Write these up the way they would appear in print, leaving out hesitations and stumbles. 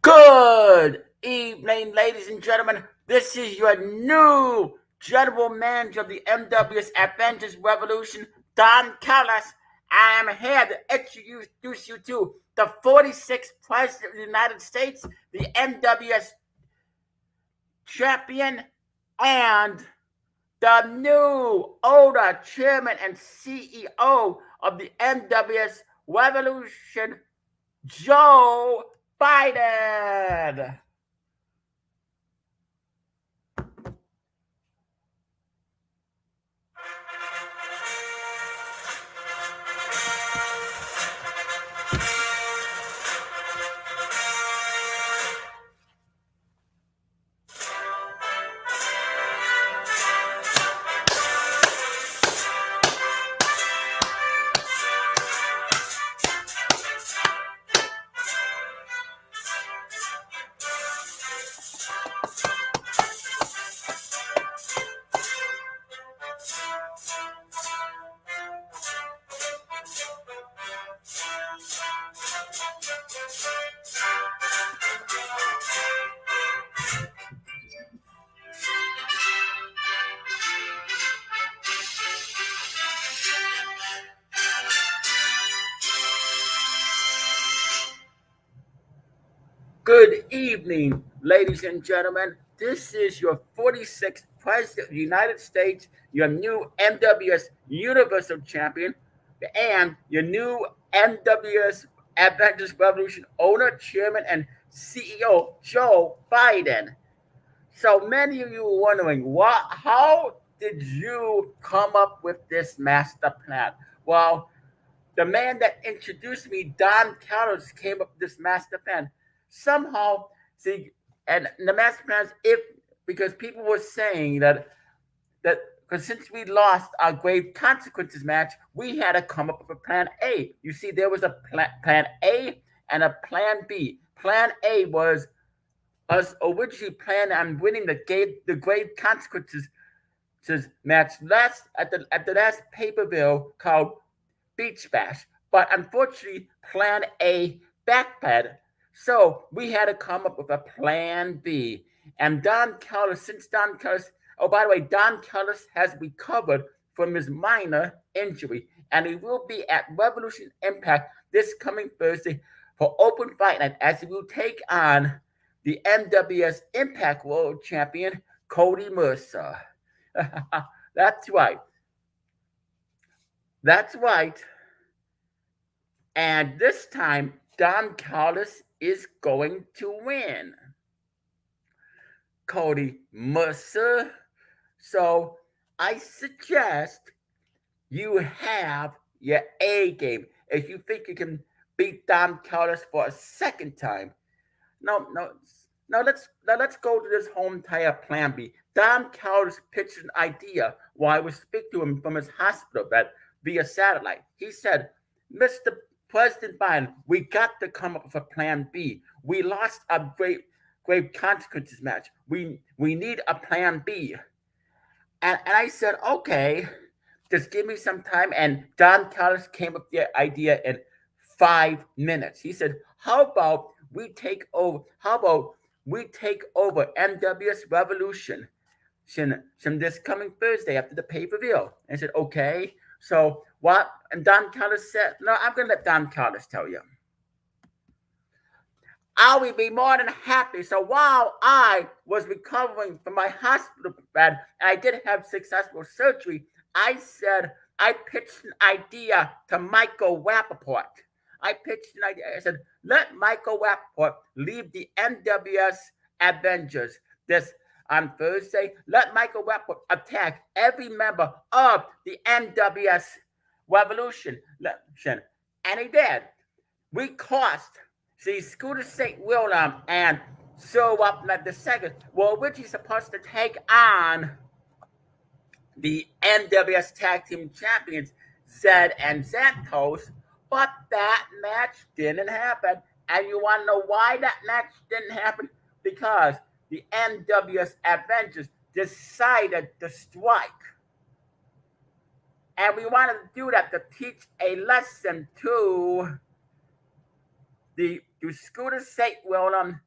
Good evening, ladies and gentlemen. This is your new general manager of the NWSAvngersRevolution, Don Callis. I am here to introduce you to the 46th President of the United States, the NWS champion, and the new older chairman and CEO of the NWS Revolution, Joe Biden. Good evening, ladies and gentlemen. This is your 46th President of the United States, your new NWS Universal Champion, and your new NWS Adventist Revolution owner, chairman, and CEO, Joe Biden. So many of you were wondering, how did you come up with this master plan? Well, the man that introduced me, Don Callis, came up with this master plan. Somehow, see, and the master plans, because people were saying that because since we lost our grave consequences match, we had to come up with a plan A. You see, there was a plan A and a plan B. Plan A was us originally planning on winning the grave consequences match at the last pay-per-view called Beach Bash. But unfortunately, plan A backfired. So we had to come up with a plan B. And Don Callis, oh, by the way, Don Callis has recovered from his minor injury. And he will be at Revolution Impact this coming Thursday for Open Fight Night as he will take on the NWS Impact World Champion, Cody Mercer. That's right. That's right. And this time, Don Callis is going to win. Cody Mercer. So I suggest you have your A game. If you think you can beat Don Callis for a second time, no. Let's go to this whole entire plan B. Don Callis pitched an idea while I would speak to him from his hospital bed via satellite. He said, Mr. President Biden, we got to come up with a plan B. We lost a grave consequences match. We need a plan B. And I said, okay, just give me some time. And Don Callis came up with the idea in 5 minutes. He said, how about we take over NWS Revolution this coming Thursday after the pay-per-view? And I said, okay. So what? And Don Callis said, no, I'm going to let Don Callis tell you. I will be more than happy. So while I was recovering from my hospital bed, and I did have successful surgery, I pitched an idea to Michael Rapaport. I said, let Michael Rapaport leave the NWS Avengers this on Thursday. Let Michael Rapaport attack every member of the NWS Revolution. And he did. We cost Scooter St. William and show up at the second. Well, Richie's supposed to take on the NWS Tag Team Champions, Zed and Santos, but that match didn't happen. And you want to know why that match didn't happen? Because the NWS Avengers decided to strike. And we wanted to do that to teach a lesson to Scooter St. William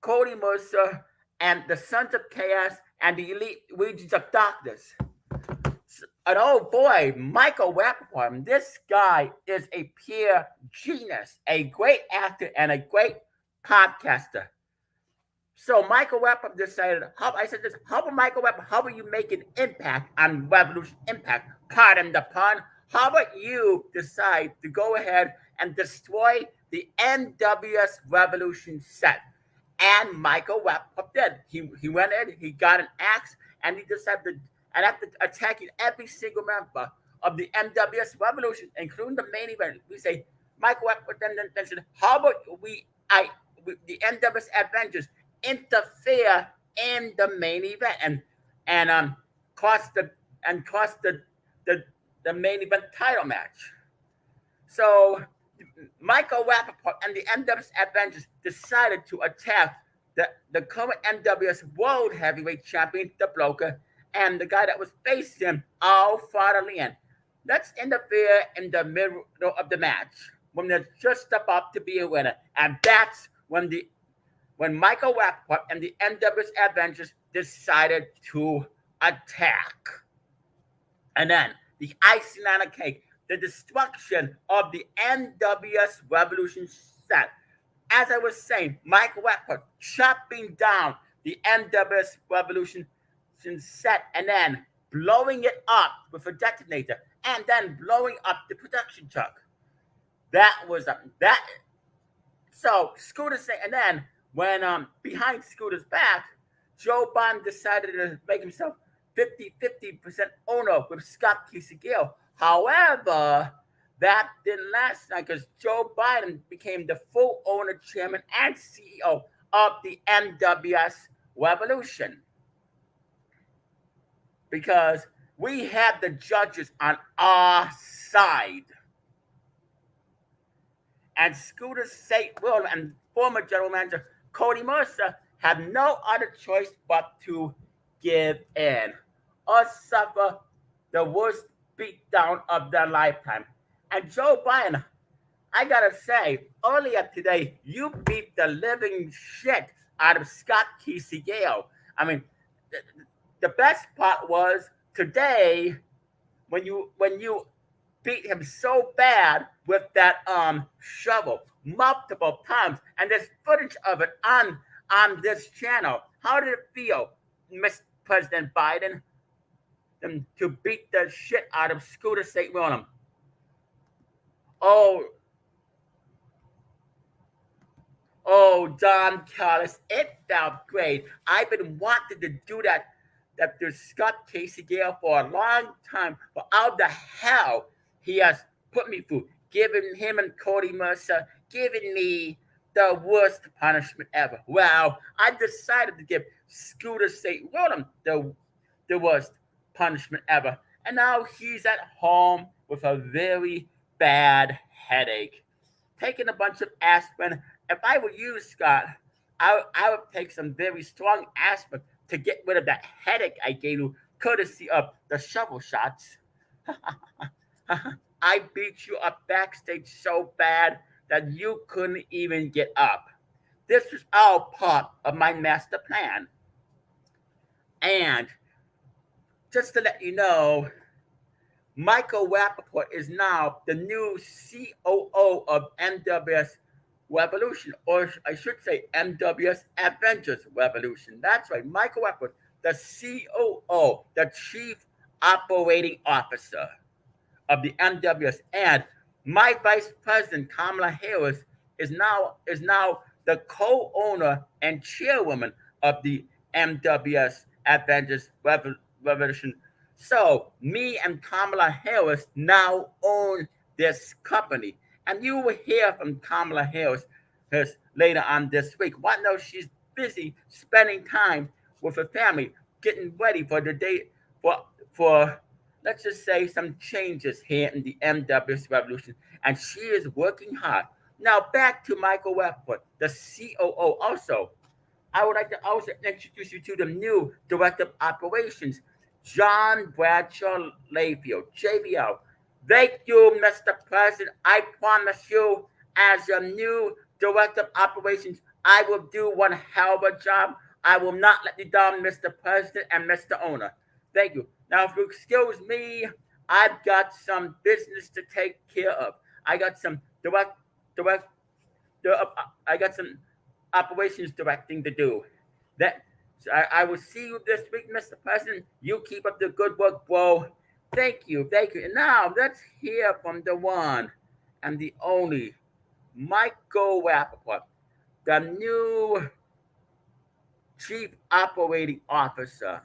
Cody Mercer, and the Sons of Chaos, and the Elite Regions of Darkness. And oh boy, Michael Rapaport, this guy is a pure genius, a great actor, and a great podcaster. So Michael Rapaport decided, I said this, how about Michael Rapaport, how about you make an impact on Revolution Impact? Pardon the pun. How about you decide to go ahead and destroy the NWS Revolution set? And Michael Rapaport did. He went in, he got an axe, and he decided to, and after attacking every single member of the NWS Revolution, including the main event, we say, Michael Rapaport then said, how about the NWS Avengers interfere in the main event and cost the main event title match. So Michael Rapaport and the NWS Avengers decided to attack the current NWS World Heavyweight Champion, the Broker, and the guy that was facing him, All Father Leon. Let's interfere in the middle of the match when they're just about to be a winner, and that's when Michael Rapaport and the NWS Avengers decided to attack. And then the icing on the cake, the destruction of the NWS Revolution set. As I was saying, Michael Rapaport chopping down the NWS Revolution set and then blowing it up with a detonator and then blowing up the production truck. That was that. So Scooter said, and then when behind Scooter's back, Joe Biden decided to make himself 50% owner with Scott Gale. However, that didn't last night because Joe Biden became the full owner, chairman, and CEO of the NWS Revolution. Because we have the judges on our side. And Scooter St. Will and former general manager Cody Mercer had no other choice but to give in or suffer the worst beatdown of their lifetime. And Joe Biden, I gotta say, earlier today, you beat the living shit out of Scott Gale. I mean, the best part was today when you beat him so bad with that shovel multiple times, and there's footage of it on this channel. How did it feel, Mr. President Biden, to beat the shit out of Scooter St. William? Oh, Don Callis, it felt great. I've been wanting to do that to Scott Gale for a long time, but how the hell he has put me through, giving him and Cody Mercer, giving me the worst punishment ever. Well, I decided to give Scooter St. William the worst punishment ever. And now he's at home with a very bad headache, taking a bunch of aspirin. If I were you, Scott, I would take some very strong aspirin to get rid of that headache I gave you, courtesy of the shovel shots. I beat you up backstage so bad that you couldn't even get up. This was all part of my master plan. And just to let you know, Michael Rapaport is now the new COO of NWS Revolution, or I should say NWSAvngersRevolution. That's right, Michael Rapaport, the COO, the Chief Operating Officer of the NWS, and my Vice President Kamala Harris is now the co-owner and chairwoman of the NWSAvngersRevolution. So me and Kamala Harris now own this company, and you will hear from Kamala Harris later on this week. Why no? She's busy spending time with her family, getting ready for the day for let's just say some changes here in the NWS Revolution, and she is working hard. Now back to Michael Rapaport, the COO. Also, I would like to also introduce you to the new Director of Operations, John Bradshaw Layfield, JBL. Thank you, Mr. President. I promise you, as your new Director of Operations. I will do one hell of a job. I will not let you down, Mr. President and Mr. Owner. Thank you. Now, if you excuse me, I've got some business to take care of. I got some I got some operations directing to do. That so I will see you this week, Mr. President. You keep up the good work, bro. Thank you, thank you. And now let's hear from the one and the only Michael Rapaport, the new Chief Operating Officer.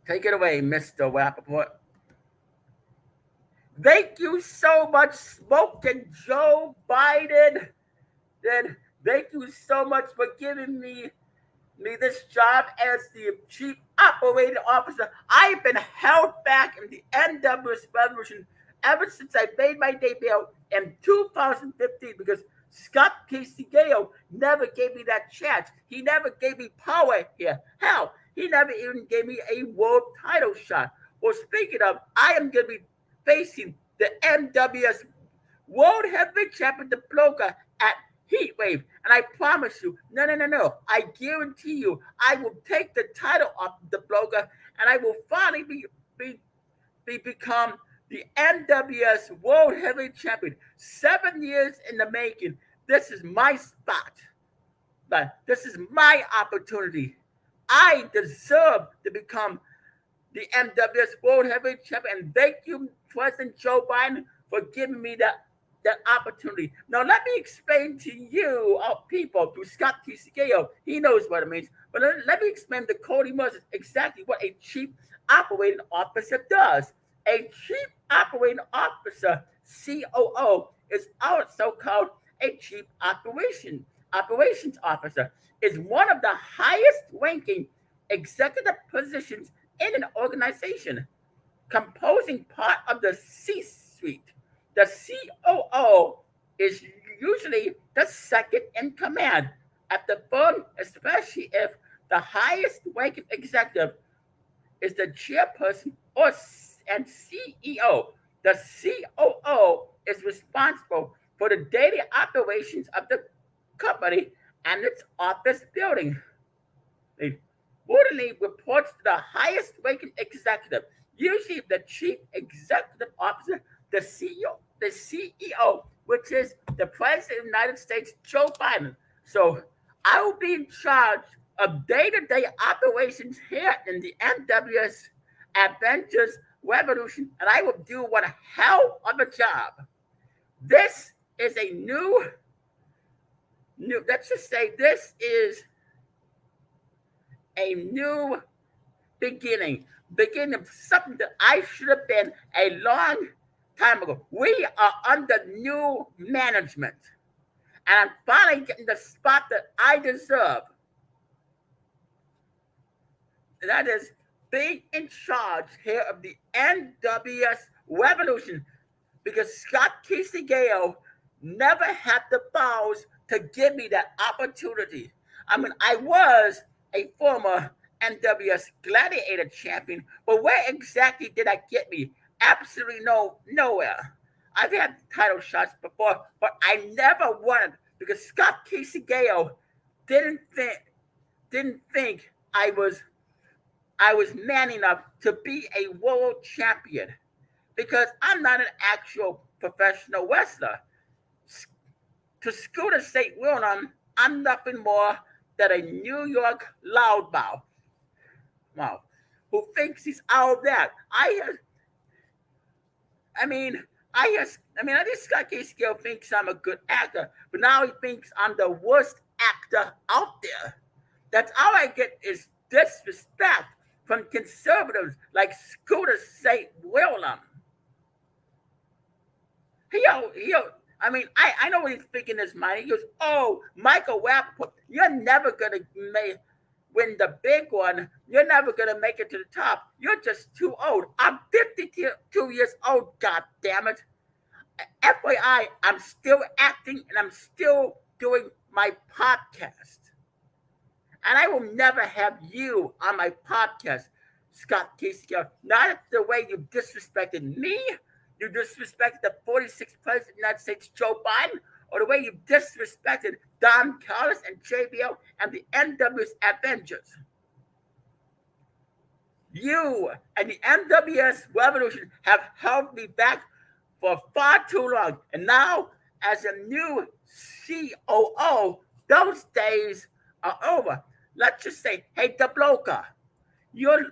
Take it away, Mr. Rapaport. Thank you so much, Smoking Joe Biden. Then thank you so much for giving me this job as the Chief Operating Officer. I've been held back in the NWSRevolution ever since I made my debut in 2015 because Scott Casey-Gale never gave me that chance. He never gave me power here. Hell, he never even gave me a world title shot. Well, speaking of, I am going to be facing the NWS World Heavyweight Champion, the Bloker, at Heatwave. And I promise you, no. I guarantee you, I will take the title off the Bloker and I will finally become the NWS World Heavyweight Champion. 7 years in the making. This is my spot. But this is my opportunity. I deserve to become the NWS World Heavyweight Champion. And thank you, President Joe Biden, for giving me that opportunity. Now, let me explain to you, people, to Scott Casey-Gale. He knows what it means. But let me explain to Cody Moses exactly what a Chief Operating Officer does. A Chief Operating Officer, COO, is also called a Chief Operations Officer. Is one of the highest ranking executive positions in an organization, composing part of the C-suite. The COO is usually the second in command at the firm, especially if the highest ranking executive is the chairperson and CEO. The COO is responsible for the daily operations of the company and its office building. It ordinarily reports to the highest ranking executive, usually the chief executive officer, the CEO, which is the President of the United States, Joe Biden. So I will be in charge of day-to-day operations here in the NWSAvngersRevolution, and I will do one hell of a job. This is a new, let's just say this is a new beginning of something that I should have been a long time ago. We are under new management, and I'm finally getting the spot that I deserve. And that is being in charge here of the NWSRevolution, because Scott Casey-Gale never had the balls to give me that opportunity. I mean, I was a former NWS Gladiator champion, but where exactly did I get me? Absolutely nowhere. I've had title shots before, but I never won because Scott Casey-Gale didn't think I was man enough to be a world champion, because I'm not an actual professional wrestler. To Scooter St. William, I'm nothing more than a New York loudmouth, who thinks he's all that. I think Scott Casey-Gale thinks I'm a good actor, but now he thinks I'm the worst actor out there. That's all I get is disrespect from conservatives like Scooter St. William. I know what he's thinking in his mind. He goes, "Oh, Michael Rapaport, you're never gonna win the big one. You're never gonna make it to the top. You're just too old." I'm 52 years old. God damn it! FYI, I'm still acting and I'm still doing my podcast, and I will never have you on my podcast, Scott Casey. Not the way you disrespected me, you disrespected the 46th President of the United States, Joe Biden, or the way you disrespected Don Callis and JBL and the NWS Avengers. You and the NWS Revolution have held me back for far too long. And now, as a new COO, those days are over. Let's just say, hey, the bloker, you're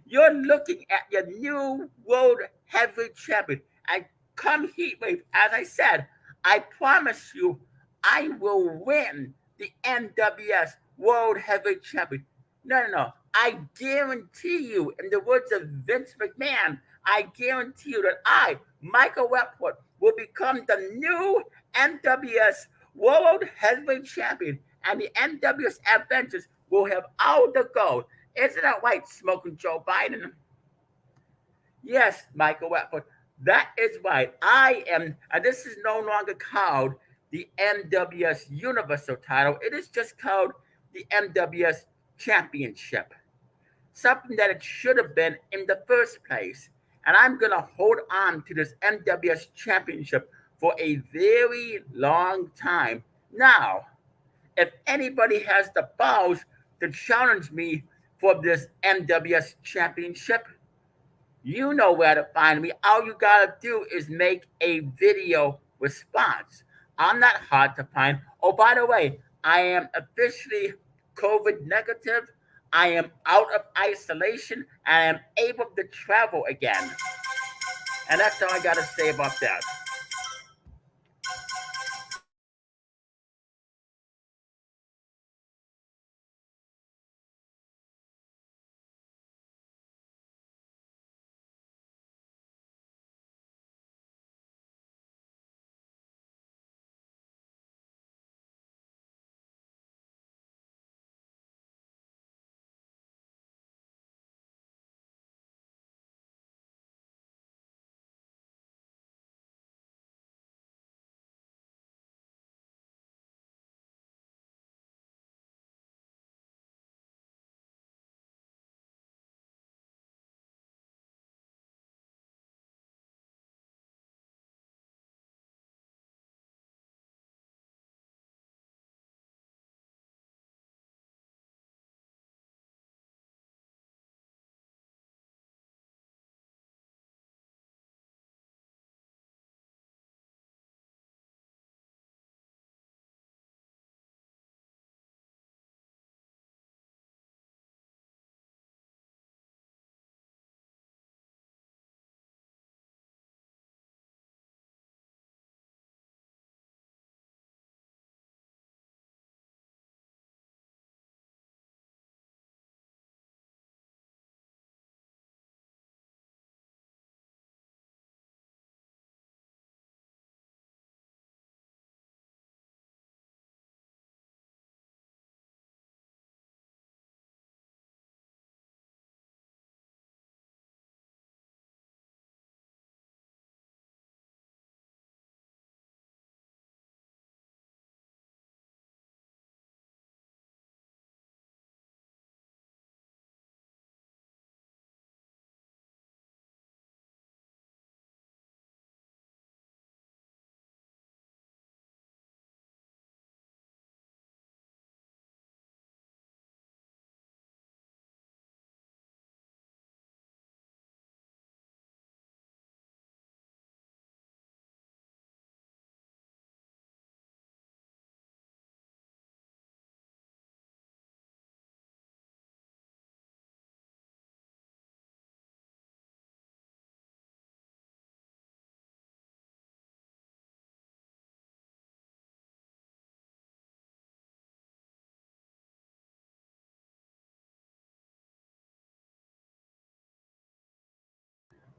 looking at your new world heavyweight champion. And come heat wave, as I said, I promise you, I will win the NWS World Heavyweight Champion. No. I guarantee you, in the words of Vince McMahon, I guarantee you that I, Michael Rapaport, will become the new NWS World Heavyweight Champion, and the NWS Avengers will have all the gold. Isn't that right, smoking Joe Biden? Yes, Michael Rapaport, that is right. I am, and this is no longer called the NWS Universal title. It is just called the NWS Championship. Something that it should have been in the first place. And I'm going to hold on to this NWS Championship for a very long time. Now, if anybody has the balls to challenge me for this NWS Championship, you know where to find me. All you got to do is make a video response. I'm not hard to find. Oh, by the way, I am officially COVID negative. I am out of isolation, and I am able to travel again. And that's all I got to say about that.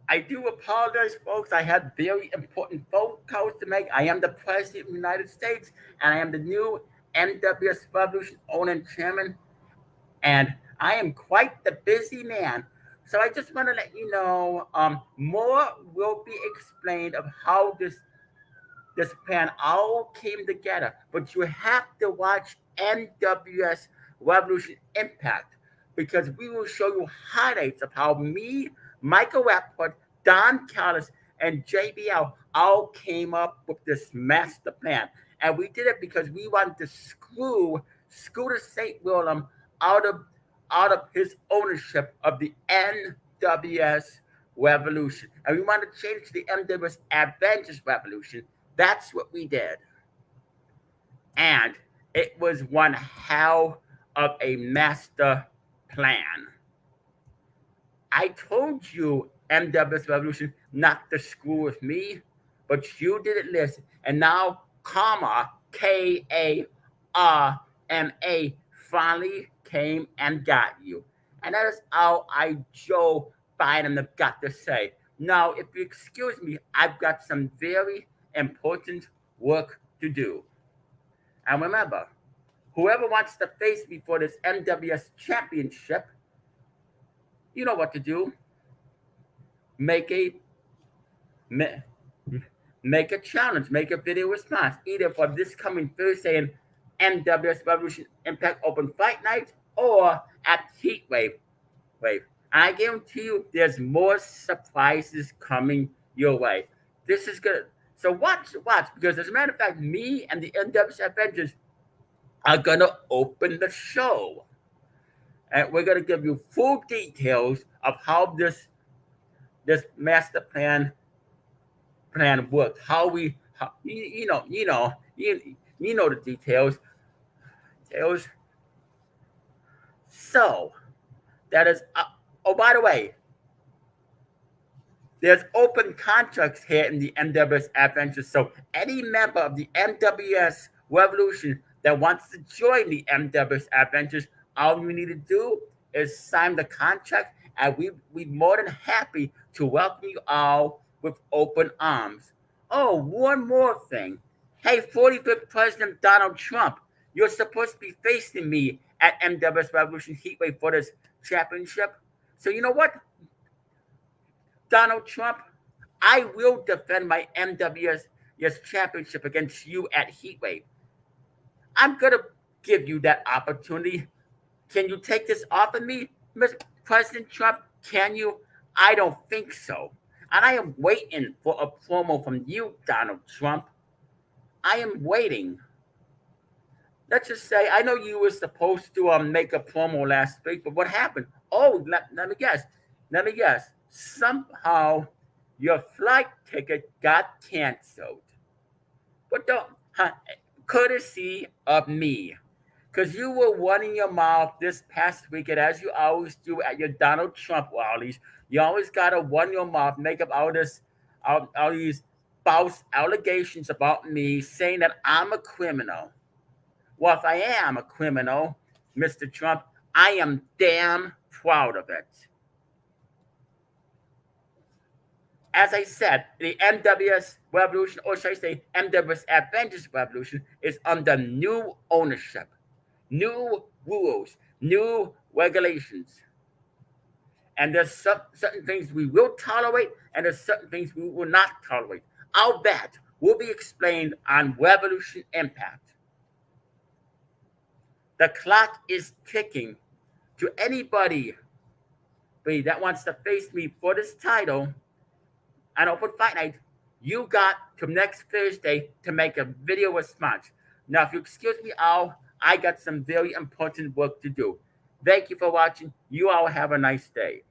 I do apologize, folks. I had very important phone calls to make. I am the President of the United States, and I am the new NWS Revolution owner and chairman, and I am quite the busy man. So I just want to let you know, more will be explained of how this plan all came together. But you have to watch NWS Revolution Impact, because we will show you highlights of how me, Michael Rapaport, Don Callis, and JBL all came up with this master plan. And we did it because we wanted to screw Scooter St. William out of out of his ownership of the NWS Revolution. And we wanted to change to the NWS Avengers Revolution. That's what we did. And it was one hell of a master plan. I told you, NWS Revolution, not to screw with me, but you didn't listen. And now, Karma, finally came and got you. And that is all I, Joe Biden, have got to say. Now, if you excuse me, I've got some very important work to do. And remember, whoever wants to face me for this NWS championship, you know what to do. Make a challenge, make a video response, either for this coming Thursday in NWS Revolution Impact Open Fight Night or at Heatwave. I guarantee you there's more surprises coming your way. This is good. So watch, because as a matter of fact, me and the NWS Avengers are going to open the show. And we're going to give you full details of how this master plan worked. You know the details. So that is. Oh, by the way, there's open contracts here in the NWS Adventures. So any member of the NWS Revolution that wants to join the NWS Adventures, all you need to do is sign the contract, and we're more than happy to welcome you all with open arms. Oh, one more thing. Hey, 45th President Donald Trump, you're supposed to be facing me at NWS Revolution Heatwave for this championship. So you know what, Donald Trump, I will defend my NWS championship against you at Heatwave. I'm going to give you that opportunity. Can you take this off of me, Mr. President Trump? Can you? I don't think so. And I am waiting for a promo from you, Donald Trump. I am waiting. Let's just say, I know you were supposed to make a promo last week, but what happened? Oh, let me guess. Somehow your flight ticket got canceled. But don't, courtesy of me. Because you were running your mouth this past weekend, as you always do at your Donald Trump rallies. You always got to run your mouth, make up all these false allegations about me, saying that I'm a criminal. Well, if I am a criminal, Mr. Trump, I am damn proud of it. As I said, the NWS Revolution, or should I say NWS Avengers Revolution, is under new ownership, new rules, new regulations. And there's certain things we will tolerate, and there's certain things we will not tolerate. All that will be explained on Revolution Impact. The clock is ticking. To anybody that wants to face me for this title on Open Fight Night, you got to next Thursday to make a video response. Now, if you excuse me, I got some very important work to do. Thank you for watching. You all have a nice day.